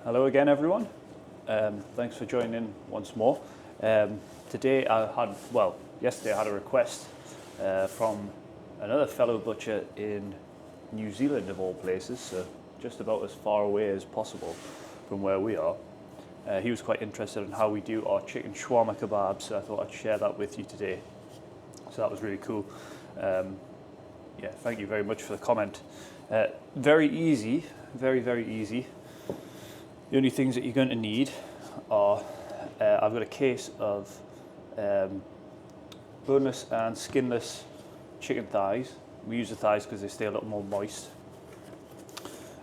Hello again, everyone. Thanks for joining in once more. Yesterday I had a request from another fellow butcher in New Zealand, of all places, so just about as far away as possible from where we are. He was quite interested in how we do our chicken shawarma kebabs, so I thought I'd share that with you today. So that was really cool. Thank you very much for the comment. Very easy, very easy. The only things that you're going to need are, I've got a case of boneless and skinless chicken thighs. We use the thighs because they stay a little more moist.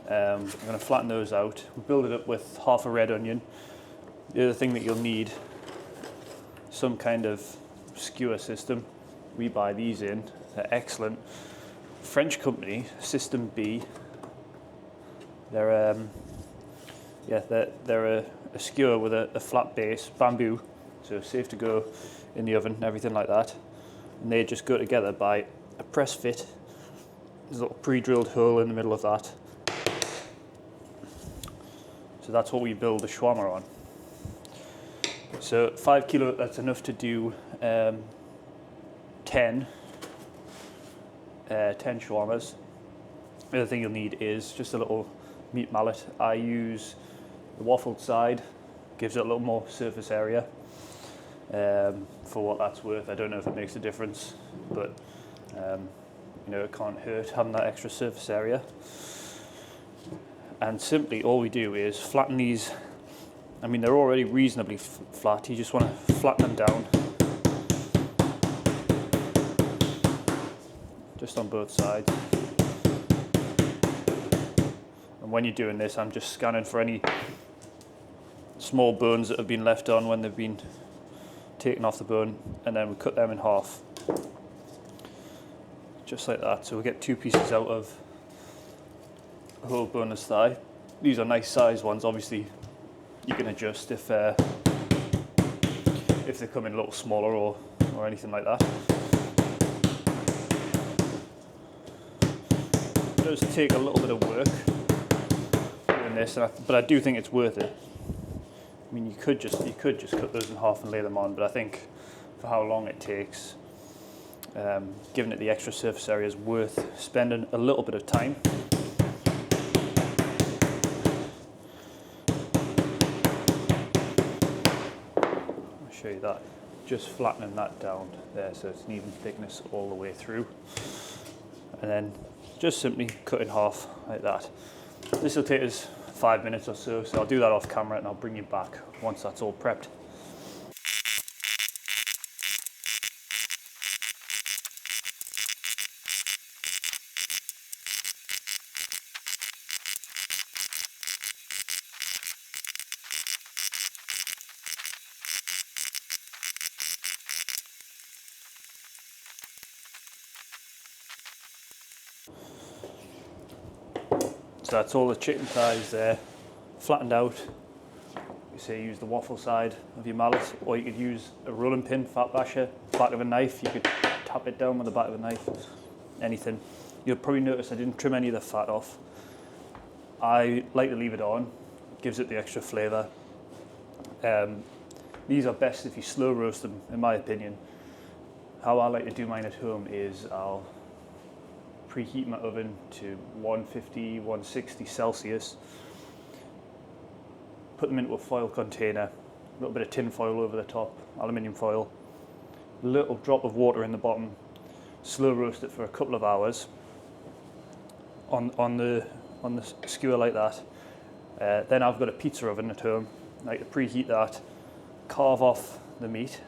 I'm going to flatten those out. We build it up with half a red onion. The other thing that you'll need, some kind of skewer system. We buy these in, they're excellent. French company, System B. They're a skewer with a flat base, bamboo, so safe to go in the oven and everything like that. And they just go together by a press fit. There's a little pre-drilled hole in the middle of that. So that's what we build the shawarma on. So 5 kilo, that's enough to do 10 shawarmas. The other thing you'll need is just a little meat mallet. I use the waffled side, gives it a little more surface area. For what that's worth, I don't know if it makes a difference, but it can't hurt having that extra surface area. And simply all we do is flatten these. I mean, they're already reasonably flat. You just want to flatten them down, just on both sides. And when you're doing this, I'm just scanning for any small bones that have been left on when they've been taken off the bone, and then we cut them in half, just like that. So we get 2 pieces out of a whole boneless thigh. These are nice size ones. Obviously, you can adjust if they come in a little smaller or anything like that. It does take a little bit of work doing this, but I do think it's worth it. I mean, you could just cut those in half and lay them on, but I think for how long it takes, giving it the extra surface area is worth spending a little bit of time. I'll show you that. Just flattening that down there so it's an even thickness all the way through, and then just simply cut in half like that. This will take us 5 minutes or so, so I'll do that off camera and I'll bring you back once that's all prepped. So that's all the chicken thighs there, flattened out. You say use the waffle side of your mallet, or you could use a rolling pin, fat basher, back of a knife. You could tap it down with the back of a knife, anything. You'll probably notice I didn't trim any of the fat off. I like to leave it on, it gives it the extra flavour. These are best if you slow roast them, in my opinion. How I like to do mine at home is I'll preheat my oven to 150, 160 Celsius, put them into a foil container, a little bit of tin foil over the top, aluminium foil, a little drop of water in the bottom, slow roast it for a couple of hours on the skewer like that. Then I've got a pizza oven at home. I like to preheat that, carve off the meat,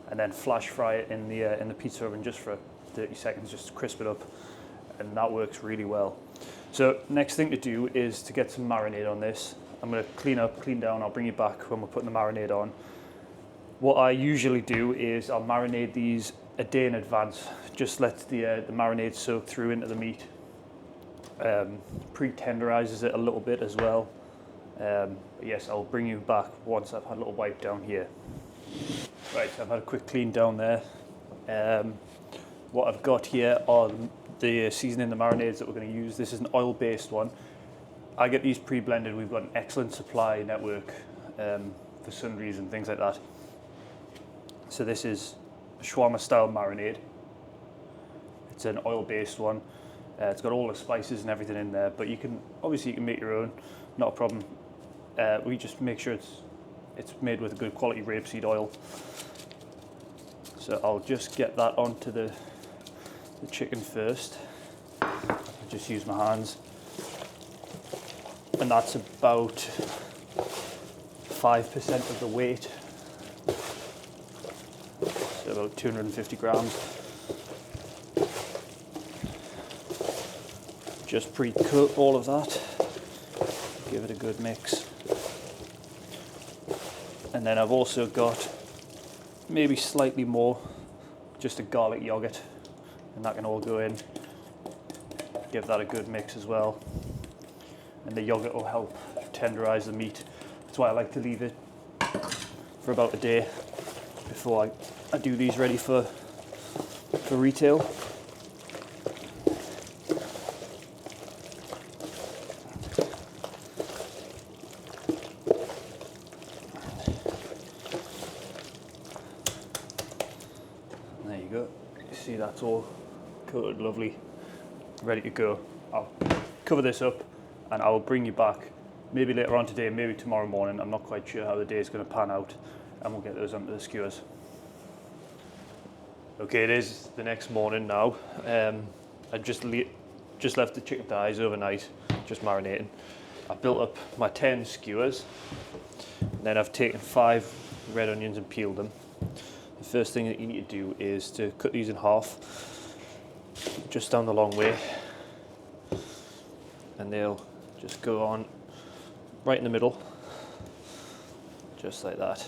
and then flash fry it in the pizza oven just for 30 seconds, just to crisp it up, and that works really well. So next thing to do is to get some marinade on this. I'm going to clean down, I'll bring you back when we're putting the marinade on. What I usually do is I'll marinate these a day in advance, just let the marinade soak through into the meat. Pre-tenderizes it a little bit as well. But yes, I'll bring you back once I've had a little wipe down here. Right, so I've had a quick clean down there. What I've got here are the seasoning, the marinades that we're going to use. This is an oil-based one. I get these pre-blended. We've got an excellent supply network for sundries and things like that. So this is a shawarma style marinade. It's an oil-based one. It's got all the spices and everything in there, but you can make your own, not a problem. We just make sure it's made with a good quality rapeseed oil. So I'll just get that onto the chicken first. I'll just use my hands. And that's about 5% of the weight. So about 250 grams. Just pre-coat all of that. Give it a good mix. And then I've also got maybe slightly more, just a garlic yogurt, and that can all go in. Give that a good mix as well. And the yogurt will help tenderize the meat. That's why I like to leave it for about a day before I do these ready for retail. There you go. You see that's all coated lovely, ready to go. I'll cover this up and I will bring you back maybe later on today, maybe tomorrow morning. I'm not quite sure how the day is going to pan out, and we'll get those onto the skewers. Okay, it is the next morning now. I just left the chicken thighs overnight, just marinating. I built up my 10 skewers, and then I've taken 5 red onions and peeled them. The first thing that you need to do is to cut these in half, just down the long way, and they'll just go on right in the middle, just like that.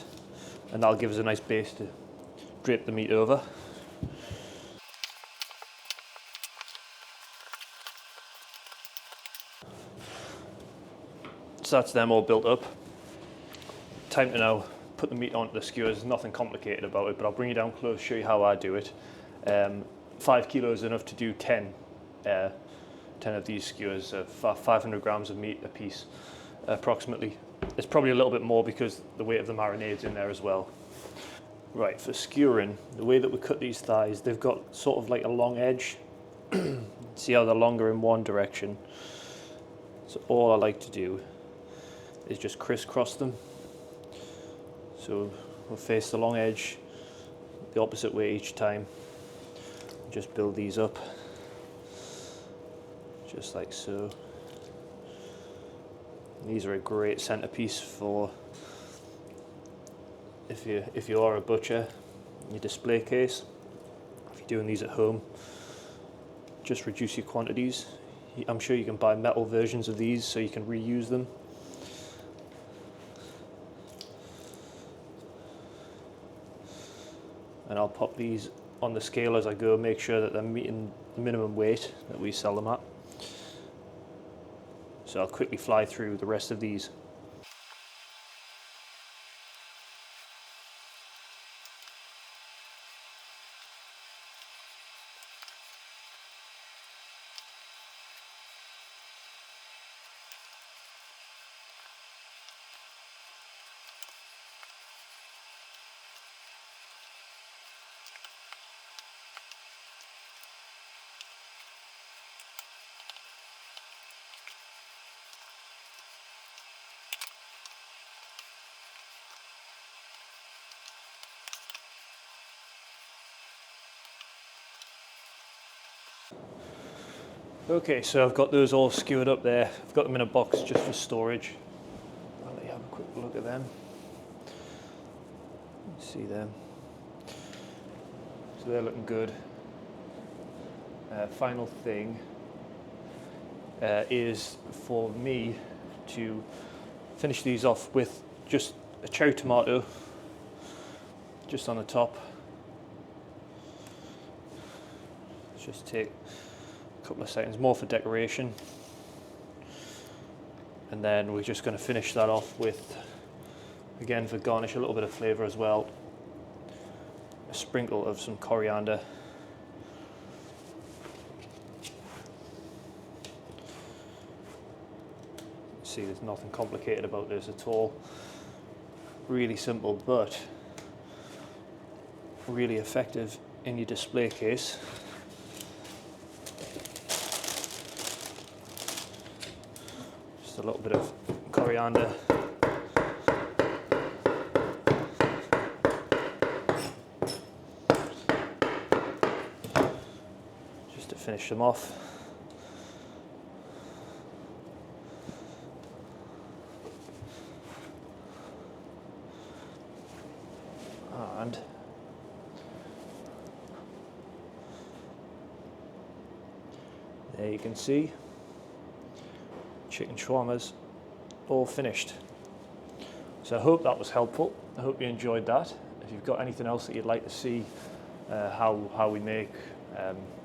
And that'll give us a nice base to drape the meat over. So that's them all built up. Time to now put the meat onto the skewers. There's nothing complicated about it, but I'll bring you down close, show you how I do it. 5 kilos is enough to do 10 of these skewers, 500 grams of meat a piece, approximately. It's probably a little bit more because the weight of the marinade's in there as well. Right, for skewering, the way that we cut these thighs, they've got sort of like a long edge. See how they're longer in one direction? So all I like to do is just crisscross them. So we'll face the long edge the opposite way each time. Just build these up, just like so. And these are a great centerpiece for if you are a butcher in your display case. If you're doing these at home, just reduce your quantities. I'm sure you can buy metal versions of these so you can reuse them. And I'll pop these on the scale as I go, make sure that they're meeting the minimum weight that we sell them at. So I'll quickly fly through the rest of these. Okay, so I've got those all skewered up there. I've got them in a box just for storage. I'll let you have a quick look at them. See them. So they're looking good. Final thing is for me to finish these off with just a cherry tomato just on the top. Just take a couple of seconds more for decoration, and then we're just going to finish that off with, again for garnish, a little bit of flavour as well, a sprinkle of some coriander, see there's nothing complicated about this at all. Really simple, but really effective in your display case. Just a little bit of coriander. Just to finish them off. And there you can see chicken shawarmas all finished. So I hope that was helpful. I hope you enjoyed that. If you've got anything else that you'd like to see, how we make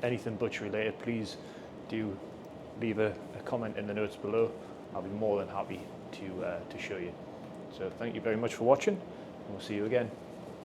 anything butcher related, please do leave a comment in the notes below. I'll be more than happy to show you. So thank you very much for watching, and we'll see you again.